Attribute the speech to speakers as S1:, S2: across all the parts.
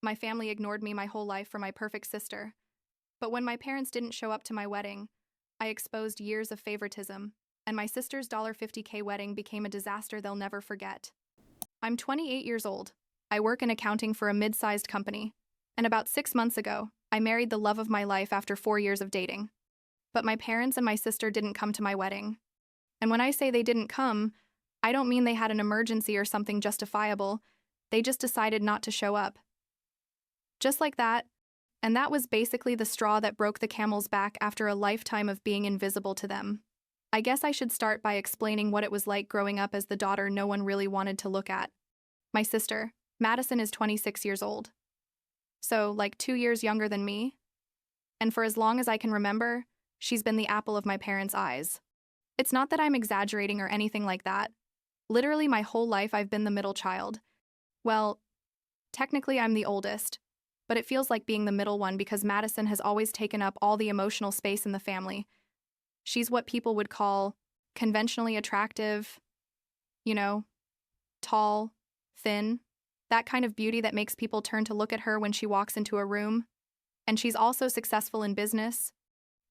S1: My family ignored me my whole life for my perfect sister. But when my parents didn't show up to my wedding, I exposed years of favoritism, and my sister's $50K wedding became a disaster they'll never forget. I'm 28 years old. I work in accounting for a mid-sized company, and about 6 months ago, I married the love of my life after 4 years of dating. But my parents and my sister didn't come to my wedding. And when I say they didn't come, I don't mean they had an emergency or something justifiable. They just decided not to show up. Just like that. And that was basically the straw that broke the camel's back after a lifetime of being invisible to them. I guess I should start by explaining what it was like growing up as the daughter no one really wanted to look at. My sister, Madison, is 26 years old. So, like 2 years younger than me. And for as long as I can remember, she's been the apple of my parents' eyes. It's not that I'm exaggerating or anything like that. Literally my whole life I've been the middle child. Well, technically I'm the oldest, but it feels like being the middle one because Madison has always taken up all the emotional space in the family. She's what people would call conventionally attractive, tall, thin, that kind of beauty that makes people turn to look at her when she walks into a room. And she's also successful in business.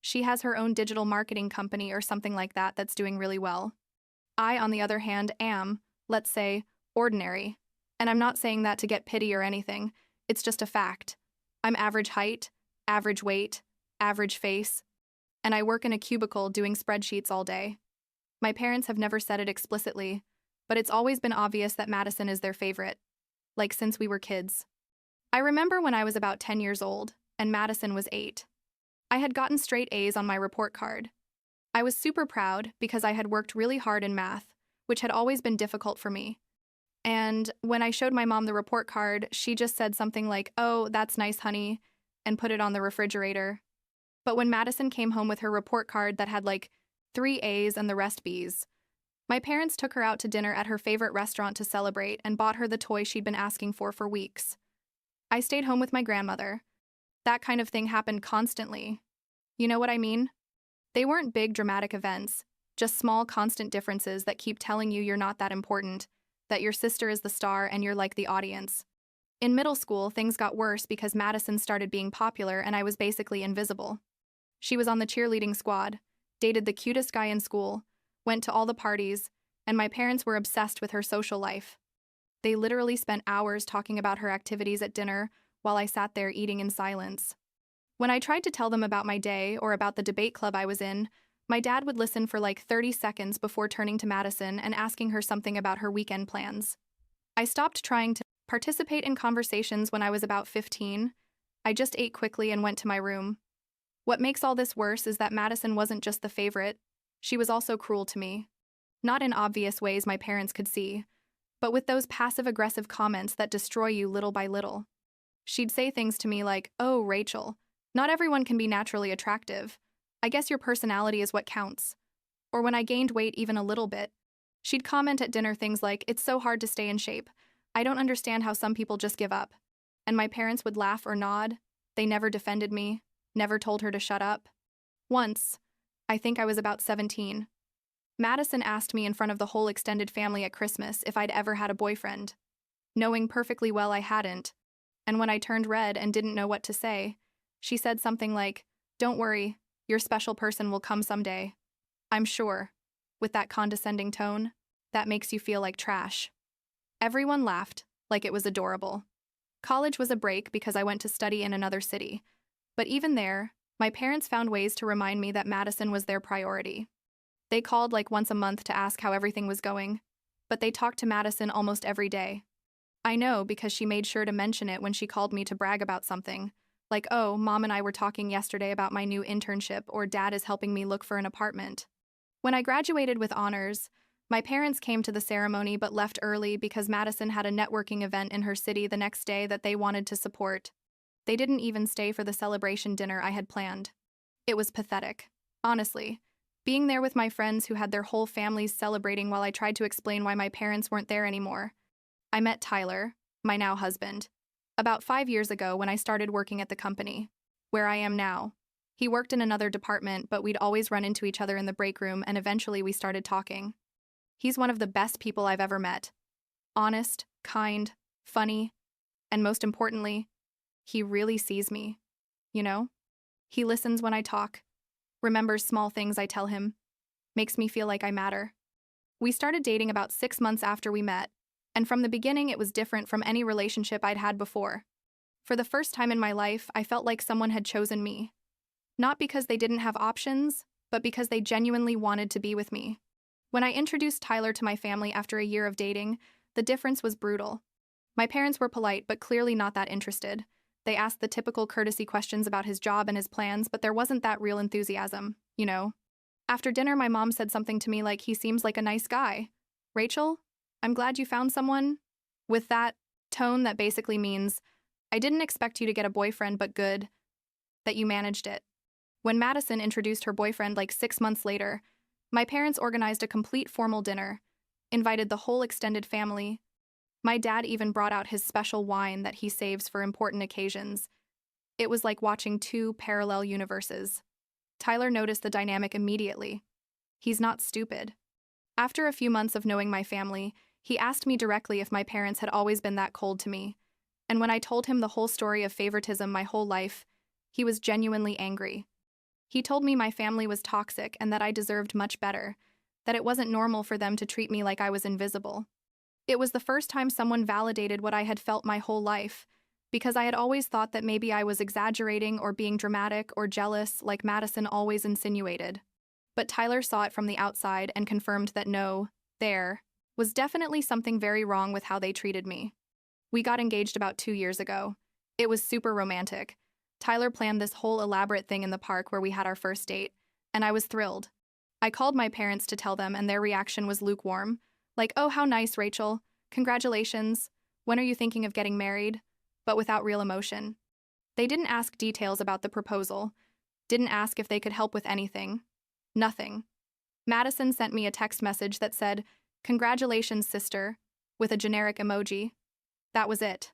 S1: She has her own digital marketing company or something like that that's doing really well. I, on the other hand, am, let's say, ordinary. And I'm not saying that to get pity or anything. It's just a fact. I'm average height, average weight, average face, and I work in a cubicle doing spreadsheets all day. My parents have never said it explicitly, but it's always been obvious that Madison is their favorite, like since we were kids. I remember when I was about 10 years old, and Madison was 8. I had gotten straight A's on my report card. I was super proud because I had worked really hard in math, which had always been difficult for me. And when I showed my mom the report card, she just said something like, "Oh, that's nice, honey," and put it on the refrigerator. But when Madison came home with her report card that had like 3 A's and the rest B's, my parents took her out to dinner at her favorite restaurant to celebrate and bought her the toy she'd been asking for weeks. I stayed home with my grandmother. That kind of thing happened constantly. You know what I mean? They weren't big dramatic events, just small constant differences that keep telling you you're not that important, that your sister is the star and you're like the audience. In middle school, things got worse because Madison started being popular and I was basically invisible. She was on the cheerleading squad, dated the cutest guy in school, went to all the parties, and my parents were obsessed with her social life. They literally spent hours talking about her activities at dinner while I sat there eating in silence. When I tried to tell them about my day or about the debate club I was in, my dad would listen for like 30 seconds before turning to Madison and asking her something about her weekend plans. I stopped trying to participate in conversations when I was about 15. I just ate quickly and went to my room. What makes all this worse is that Madison wasn't just the favorite, she was also cruel to me. Not in obvious ways my parents could see, but with those passive-aggressive comments that destroy you little by little. She'd say things to me like, "Oh, Rachel, not everyone can be naturally attractive. I guess your personality is what counts." Or when I gained weight even a little bit, she'd comment at dinner things like, "It's so hard to stay in shape. I don't understand how some people just give up." And my parents would laugh or nod. They never defended me, never told her to shut up. Once, I think I was about 17, Madison asked me in front of the whole extended family at Christmas if I'd ever had a boyfriend, knowing perfectly well I hadn't. And when I turned red and didn't know what to say, she said something like, "Don't worry, your special person will come someday. I'm sure," with that condescending tone, "that makes you feel like trash." Everyone laughed, like it was adorable. College was a break because I went to study in another city. But even there, my parents found ways to remind me that Madison was their priority. They called like once a month to ask how everything was going, but they talked to Madison almost every day. I know because she made sure to mention it when she called me to brag about something, like, "Oh, Mom and I were talking yesterday about my new internship," or "Dad is helping me look for an apartment." When I graduated with honors, my parents came to the ceremony but left early because Madison had a networking event in her city the next day that they wanted to support. They didn't even stay for the celebration dinner I had planned. It was pathetic, honestly. Being there with my friends who had their whole families celebrating while I tried to explain why my parents weren't there anymore. I met Tyler, my now husband, about 5 years ago when I started working at the company, where I am now. He worked in another department, but we'd always run into each other in the break room, and eventually we started talking. He's one of the best people I've ever met. Honest, kind, funny, and most importantly, He really sees me, you know? He listens when I talk, remembers small things I tell him, makes me feel like I matter. We started dating about 6 months after we met, and from the beginning it was different from any relationship I'd had before. For the first time in my life, I felt like someone had chosen me. Not because they didn't have options, but because they genuinely wanted to be with me. When I introduced Tyler to my family after a year of dating, the difference was brutal. My parents were polite, but clearly not that interested. They asked the typical courtesy questions about his job and his plans, but there wasn't that real enthusiasm, you know? After dinner, my mom said something to me like, "He seems like a nice guy. Rachel, I'm glad you found someone." With that tone that basically means, "I didn't expect you to get a boyfriend, but good that you managed it." When Madison introduced her boyfriend like 6 months later, my parents organized a complete formal dinner, invited the whole extended family. My dad even brought out his special wine that he saves for important occasions. It was like watching two parallel universes. Tyler noticed the dynamic immediately. He's not stupid. After a few months of knowing my family, he asked me directly if my parents had always been that cold to me. And when I told him the whole story of favoritism my whole life, he was genuinely angry. He told me my family was toxic and that I deserved much better, that it wasn't normal for them to treat me like I was invisible. It was the first time someone validated what I had felt my whole life, because I had always thought that maybe I was exaggerating or being dramatic or jealous like Madison always insinuated. But Tyler saw it from the outside and confirmed that no, there was definitely something very wrong with how they treated me. We got engaged about 2 years ago. It was super romantic. Tyler planned this whole elaborate thing in the park where we had our first date, and I was thrilled. I called my parents to tell them, and their reaction was lukewarm. Like, "Oh, how nice, Rachel. Congratulations. When are you thinking of getting married?" But without real emotion. They didn't ask details about the proposal, didn't ask if they could help with anything. Nothing. Madison sent me a text message that said, "Congratulations, sister," with a generic emoji. That was it.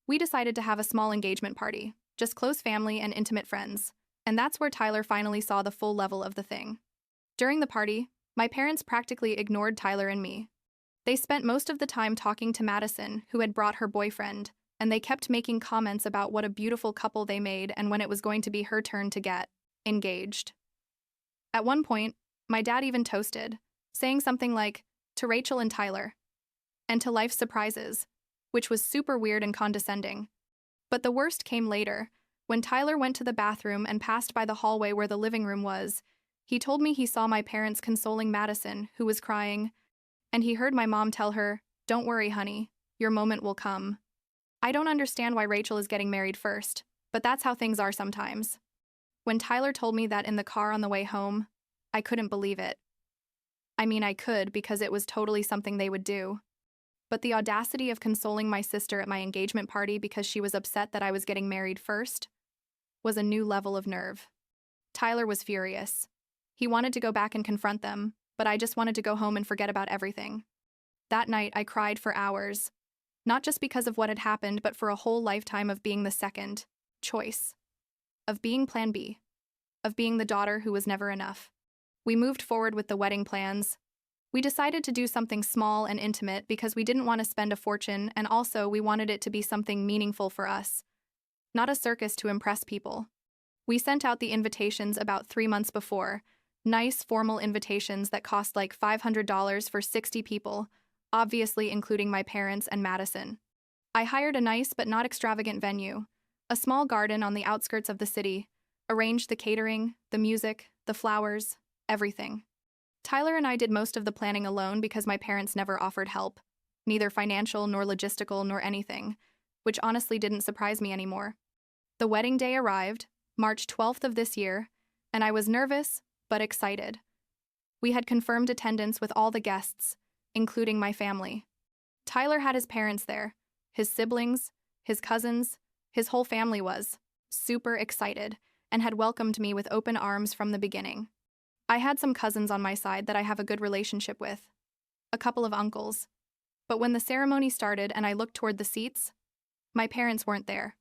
S1: We decided to have a small engagement party, just close family and intimate friends, and that's where Tyler finally saw the full level of the thing. During the party, my parents practically ignored Tyler and me. They spent most of the time talking to Madison, who had brought her boyfriend, and they kept making comments about what a beautiful couple they made and when it was going to be her turn to get engaged. At one point, my dad even toasted, saying something like, "To Rachel and Tyler," and "to life's surprises," which was super weird and condescending. But the worst came later. When Tyler went to the bathroom and passed by the hallway where the living room was, he told me he saw my parents consoling Madison, who was crying, and he heard my mom tell her, "Don't worry, honey, your moment will come." I don't understand why Rachel is getting married first, but that's how things are sometimes. When Tyler told me that in the car on the way home, I couldn't believe it. I mean, I could because it was totally something they would do. But the audacity of consoling my sister at my engagement party because she was upset that I was getting married first was a new level of nerve. Tyler was furious. He wanted to go back and confront them, but I just wanted to go home and forget about everything. That night, I cried for hours. Not just because of what had happened, but for a whole lifetime of being the second choice. Of being Plan B. Of being the daughter who was never enough. We moved forward with the wedding plans. We decided to do something small and intimate because we didn't want to spend a fortune, and also we wanted it to be something meaningful for us. Not a circus to impress people. We sent out the invitations about 3 months before. Nice, formal invitations that cost like $500 for 60 people, obviously including my parents and Madison. I hired a nice but not extravagant venue, a small garden on the outskirts of the city, arranged the catering, the music, the flowers, everything. Tyler and I did most of the planning alone because my parents never offered help, neither financial nor logistical nor anything, which honestly didn't surprise me anymore. The wedding day arrived, March 12th of this year, and I was nervous but excited. We had confirmed attendance with all the guests, including my family. Tyler had his parents there, his siblings, his cousins, his whole family was super excited and had welcomed me with open arms from the beginning. I had some cousins on my side that I have a good relationship with, a couple of uncles. But when the ceremony started and I looked toward the seats, my parents weren't there.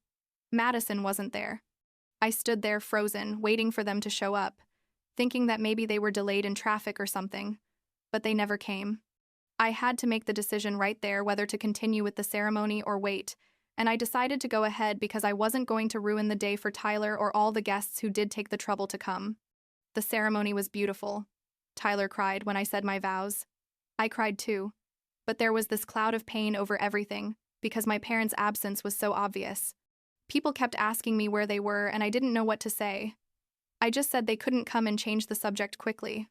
S1: Madison wasn't there. I stood there frozen, waiting for them to show up, thinking that maybe they were delayed in traffic or something, but they never came. I had to make the decision right there whether to continue with the ceremony or wait, and I decided to go ahead because I wasn't going to ruin the day for Tyler or all the guests who did take the trouble to come. The ceremony was beautiful. Tyler cried when I said my vows. I cried too. But there was this cloud of pain over everything, because my parents' absence was so obvious. People kept asking me where they were, and I didn't know what to say. I just said they couldn't come and change the subject quickly.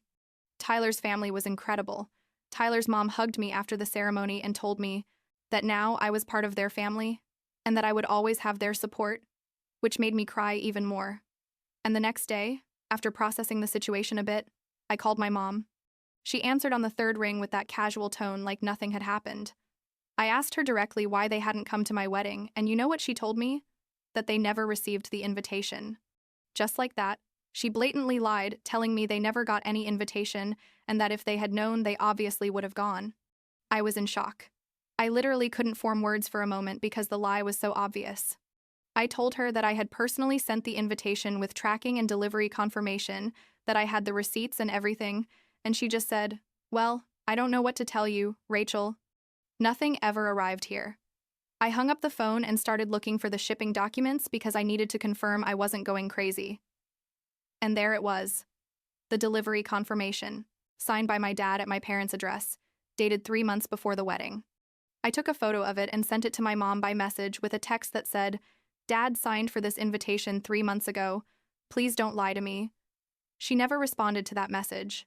S1: Tyler's family was incredible. Tyler's mom hugged me after the ceremony and told me that now I was part of their family, and that I would always have their support, which made me cry even more. And the next day, after processing the situation a bit, I called my mom. She answered on the third ring with that casual tone like nothing had happened. I asked her directly why they hadn't come to my wedding, and you know what she told me? That they never received the invitation. Just like that, she blatantly lied, telling me they never got any invitation and that if they had known, they obviously would have gone. I was in shock. I literally couldn't form words for a moment because the lie was so obvious. I told her that I had personally sent the invitation with tracking and delivery confirmation, that I had the receipts and everything, and she just said, "Well, I don't know what to tell you, Rachel. Nothing ever arrived here." I hung up the phone and started looking for the shipping documents because I needed to confirm I wasn't going crazy. And there it was. The delivery confirmation, signed by my dad at my parents' address, dated 3 months before the wedding. I took a photo of it and sent it to my mom by message with a text that said, "Dad signed for this invitation 3 months ago. Please don't lie to me." She never responded to that message.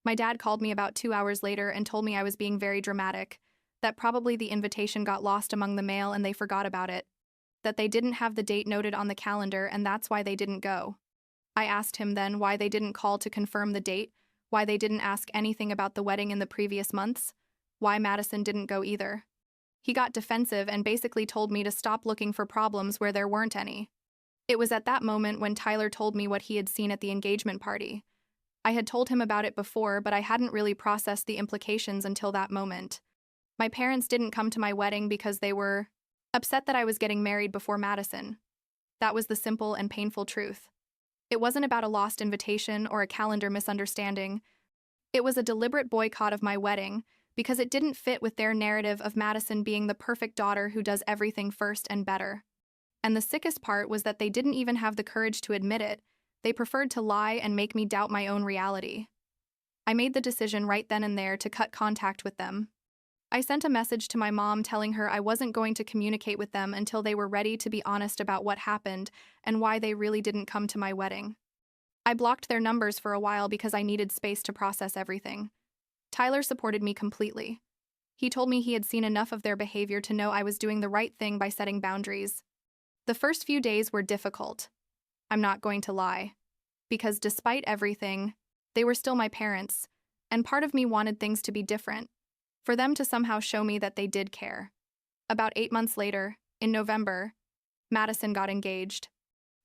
S1: My dad called me about 2 hours later and told me I was being very dramatic, that probably the invitation got lost among the mail and they forgot about it, that they didn't have the date noted on the calendar and that's why they didn't go. I asked him then why they didn't call to confirm the date, why they didn't ask anything about the wedding in the previous months, why Madison didn't go either. He got defensive and basically told me to stop looking for problems where there weren't any. It was at that moment when Tyler told me what he had seen at the engagement party. I had told him about it before, but I hadn't really processed the implications until that moment. My parents didn't come to my wedding because they were upset that I was getting married before Madison. That was the simple and painful truth. It wasn't about a lost invitation or a calendar misunderstanding. It was a deliberate boycott of my wedding because it didn't fit with their narrative of Madison being the perfect daughter who does everything first and better. And the sickest part was that they didn't even have the courage to admit it. They preferred to lie and make me doubt my own reality. I made the decision right then and there to cut contact with them. I sent a message to my mom telling her I wasn't going to communicate with them until they were ready to be honest about what happened and why they really didn't come to my wedding. I blocked their numbers for a while because I needed space to process everything. Tyler supported me completely. He told me he had seen enough of their behavior to know I was doing the right thing by setting boundaries. The first few days were difficult. I'm not going to lie. Because despite everything, they were still my parents, and part of me wanted things to be different. For them to somehow show me that they did care. About 8 months later, in November, Madison got engaged.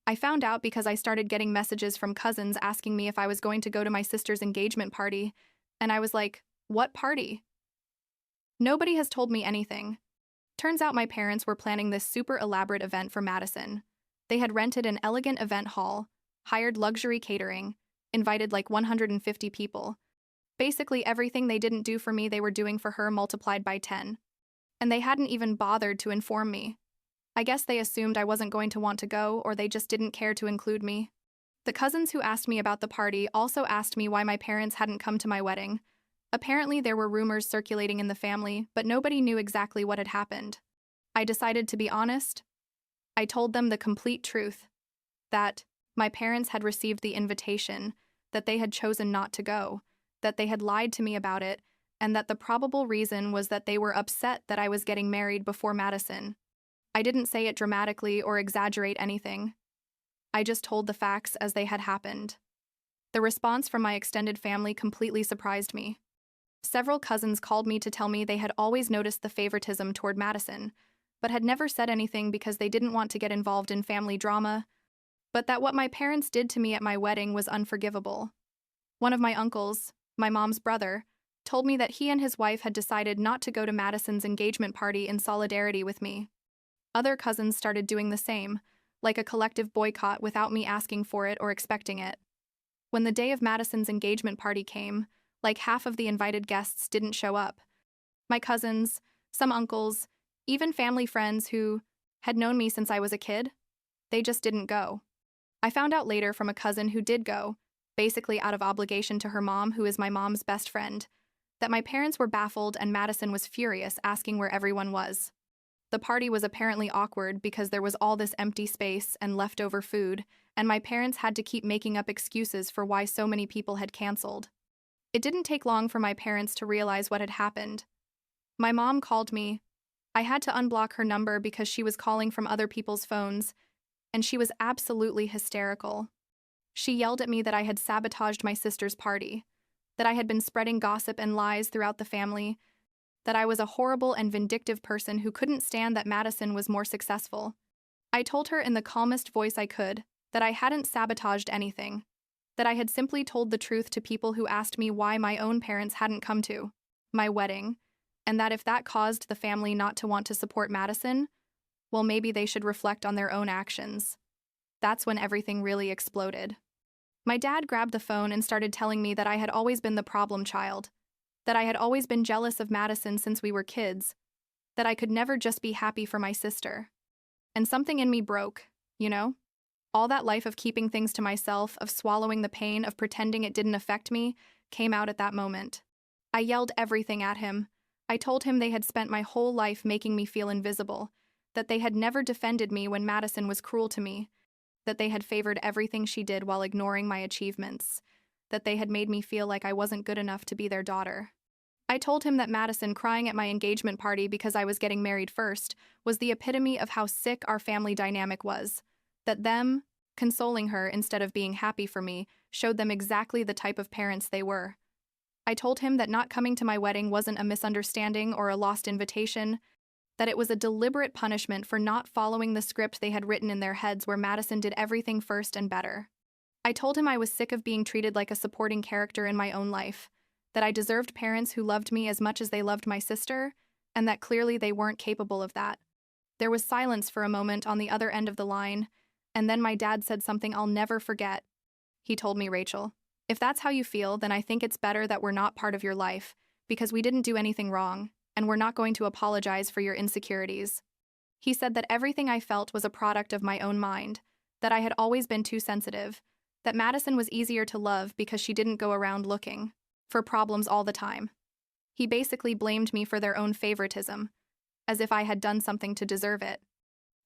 S1: I found out because I started getting messages from cousins asking me if I was going to go to my sister's engagement party, and I was like, "What party?" Nobody has told me anything. Turns out my parents were planning this super elaborate event for Madison. They had rented an elegant event hall, hired luxury catering, invited like 150 people. Basically everything they didn't do for me they were doing for her multiplied by 10. And they hadn't even bothered to inform me. I guess they assumed I wasn't going to want to go, or they just didn't care to include me. The cousins who asked me about the party also asked me why my parents hadn't come to my wedding. Apparently there were rumors circulating in the family, but nobody knew exactly what had happened. I decided to be honest. I told them the complete truth. That my parents had received the invitation, that they had chosen not to go, that they had lied to me about it, and that the probable reason was that they were upset that I was getting married before Madison. I didn't say it dramatically or exaggerate anything. I just told the facts as they had happened. The response from my extended family completely surprised me. Several cousins called me to tell me they had always noticed the favoritism toward Madison, but had never said anything because they didn't want to get involved in family drama, but that what my parents did to me at my wedding was unforgivable. One of my uncles, my mom's brother, told me that he and his wife had decided not to go to Madison's engagement party in solidarity with me. Other cousins started doing the same, like a collective boycott without me asking for it or expecting it. When the day of Madison's engagement party came, like half of the invited guests didn't show up. My cousins, some uncles, even family friends who had known me since I was a kid. They just didn't go. I found out later from a cousin who did go, basically out of obligation to her mom, who is my mom's best friend, that my parents were baffled and Madison was furious, asking where everyone was. The party was apparently awkward because there was all this empty space and leftover food, and my parents had to keep making up excuses for why so many people had canceled. It didn't take long for my parents to realize what had happened. My mom called me. I had to unblock her number because she was calling from other people's phones, and she was absolutely hysterical. She yelled at me that I had sabotaged my sister's party, that I had been spreading gossip and lies throughout the family, that I was a horrible and vindictive person who couldn't stand that Madison was more successful. I told her in the calmest voice I could that I hadn't sabotaged anything, that I had simply told the truth to people who asked me why my own parents hadn't come to my wedding, and that if that caused the family not to want to support Madison, well, maybe they should reflect on their own actions. That's when everything really exploded. My dad grabbed the phone and started telling me that I had always been the problem child, that I had always been jealous of Madison since we were kids, that I could never just be happy for my sister. And something in me broke, you know? All that life of keeping things to myself, of swallowing the pain, of pretending it didn't affect me, came out at that moment. I yelled everything at him. I told him they had spent my whole life making me feel invisible, that they had never defended me when Madison was cruel to me, that they had favored everything she did while ignoring my achievements, that they had made me feel like I wasn't good enough to be their daughter. I told him that Madison crying at my engagement party because I was getting married first was the epitome of how sick our family dynamic was, that them consoling her instead of being happy for me showed them exactly the type of parents they were. I told him that not coming to my wedding wasn't a misunderstanding or a lost invitation, that it was a deliberate punishment for not following the script they had written in their heads where Madison did everything first and better. I told him I was sick of being treated like a supporting character in my own life, that I deserved parents who loved me as much as they loved my sister, and that clearly they weren't capable of that. There was silence for a moment on the other end of the line, and then my dad said something I'll never forget. He told me, "Rachel, if that's how you feel, then I think it's better that we're not part of your life, because we didn't do anything wrong, and we're not going to apologize for your insecurities." He said that everything I felt was a product of my own mind, that I had always been too sensitive, that Madison was easier to love because she didn't go around looking for problems all the time. He basically blamed me for their own favoritism, as if I had done something to deserve it.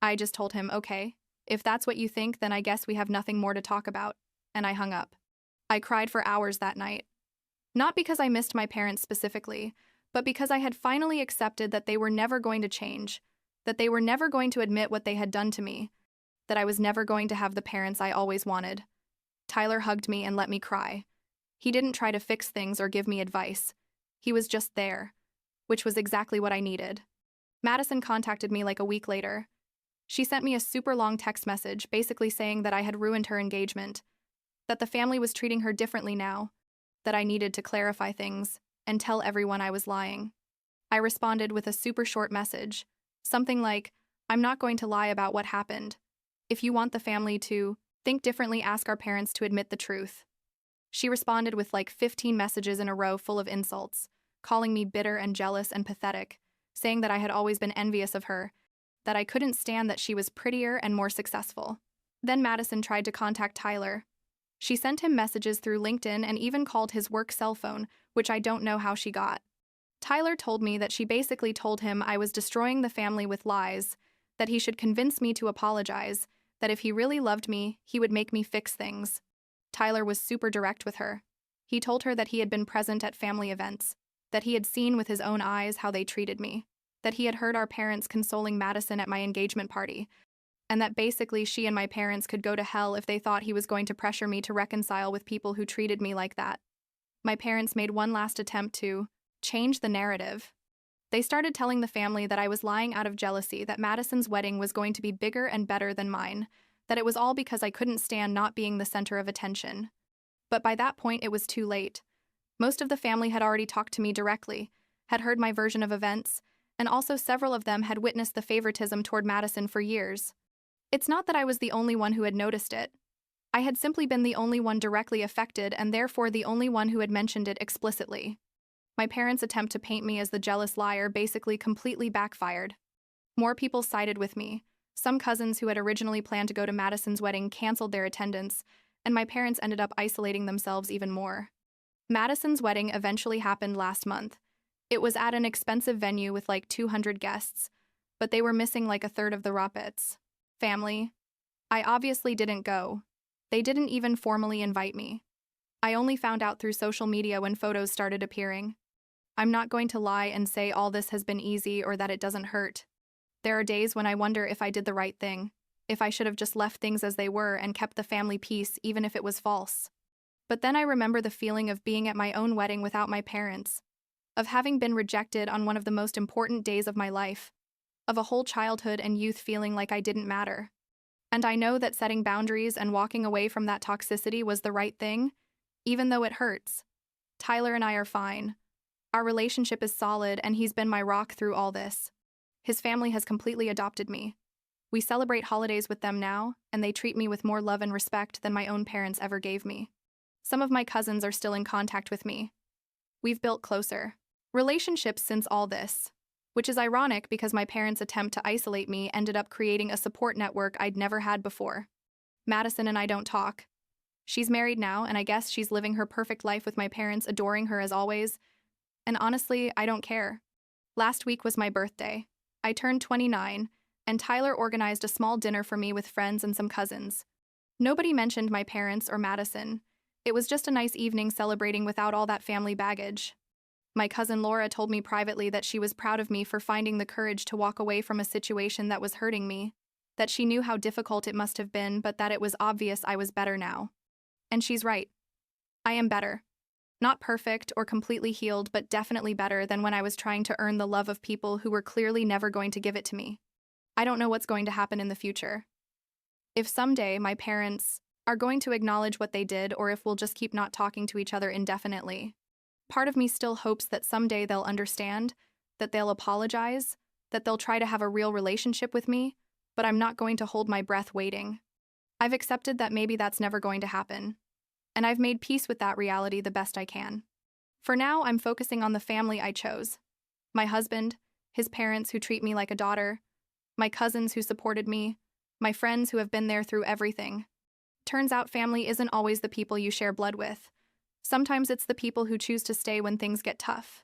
S1: I just told him, "Okay, if that's what you think, then I guess we have nothing more to talk about," and I hung up. I cried for hours that night. Not because I missed my parents specifically, but because I had finally accepted that they were never going to change, that they were never going to admit what they had done to me, that I was never going to have the parents I always wanted. Tyler hugged me and let me cry. He didn't try to fix things or give me advice. He was just there, which was exactly what I needed. Madison contacted me like a week later. She sent me a super long text message basically saying that I had ruined her engagement, that the family was treating her differently now, that I needed to clarify things and tell everyone I was lying. I responded with a super short message, something like, "I'm not going to lie about what happened. If you want the family to think differently, ask our parents to admit the truth." She responded with like 15 messages in a row full of insults, calling me bitter and jealous and pathetic, saying that I had always been envious of her, that I couldn't stand that she was prettier and more successful. Then Madison tried to contact Tyler. She sent him messages through LinkedIn and even called his work cell phone, which I don't know how she got. Tyler told me that she basically told him I was destroying the family with lies, that he should convince me to apologize, that if he really loved me, he would make me fix things. Tyler was super direct with her. He told her that he had been present at family events, that he had seen with his own eyes how they treated me, that he had heard our parents consoling Madison at my engagement party, and that basically she and my parents could go to hell if they thought he was going to pressure me to reconcile with people who treated me like that. My parents made one last attempt to change the narrative. They started telling the family that I was lying out of jealousy, that Madison's wedding was going to be bigger and better than mine, that it was all because I couldn't stand not being the center of attention. But by that point, it was too late. Most of the family had already talked to me directly, had heard my version of events, and also several of them had witnessed the favoritism toward Madison for years. It's not that I was the only one who had noticed it. I had simply been the only one directly affected and therefore the only one who had mentioned it explicitly. My parents' attempt to paint me as the jealous liar basically completely backfired. More people sided with me. Some cousins who had originally planned to go to Madison's wedding canceled their attendance, and my parents ended up isolating themselves even more. Madison's wedding eventually happened last month. It was at an expensive venue with like 200 guests, but they were missing like a third of the Roppets. Family. I obviously didn't go. They didn't even formally invite me. I only found out through social media when photos started appearing. I'm not going to lie and say all this has been easy or that it doesn't hurt. There are days when I wonder if I did the right thing, if I should have just left things as they were and kept the family peace even if it was false. But then I remember the feeling of being at my own wedding without my parents, of having been rejected on one of the most important days of my life, of a whole childhood and youth feeling like I didn't matter. And I know that setting boundaries and walking away from that toxicity was the right thing, even though it hurts. Tyler and I are fine. Our relationship is solid and he's been my rock through all this. His family has completely adopted me. We celebrate holidays with them now, and they treat me with more love and respect than my own parents ever gave me. Some of my cousins are still in contact with me. We've built closer relationships since all this, which is ironic because my parents' attempt to isolate me ended up creating a support network I'd never had before. Madison and I don't talk. She's married now, and I guess she's living her perfect life with my parents adoring her as always. And honestly, I don't care. Last week was my birthday. I turned 29, and Tyler organized a small dinner for me with friends and some cousins. Nobody mentioned my parents or Madison. It was just a nice evening celebrating without all that family baggage. My cousin Laura told me privately that she was proud of me for finding the courage to walk away from a situation that was hurting me, that she knew how difficult it must have been, but that it was obvious I was better now. And she's right. I am better. Not perfect or completely healed, but definitely better than when I was trying to earn the love of people who were clearly never going to give it to me. I don't know what's going to happen in the future. If someday my parents are going to acknowledge what they did, or if we'll just keep not talking to each other indefinitely. Part of me still hopes that someday they'll understand, that they'll apologize, that they'll try to have a real relationship with me, but I'm not going to hold my breath waiting. I've accepted that maybe that's never going to happen, and I've made peace with that reality the best I can. For now, I'm focusing on the family I chose. My husband, his parents who treat me like a daughter, my cousins who supported me, my friends who have been there through everything. Turns out family isn't always the people you share blood with. Sometimes it's the people who choose to stay when things get tough.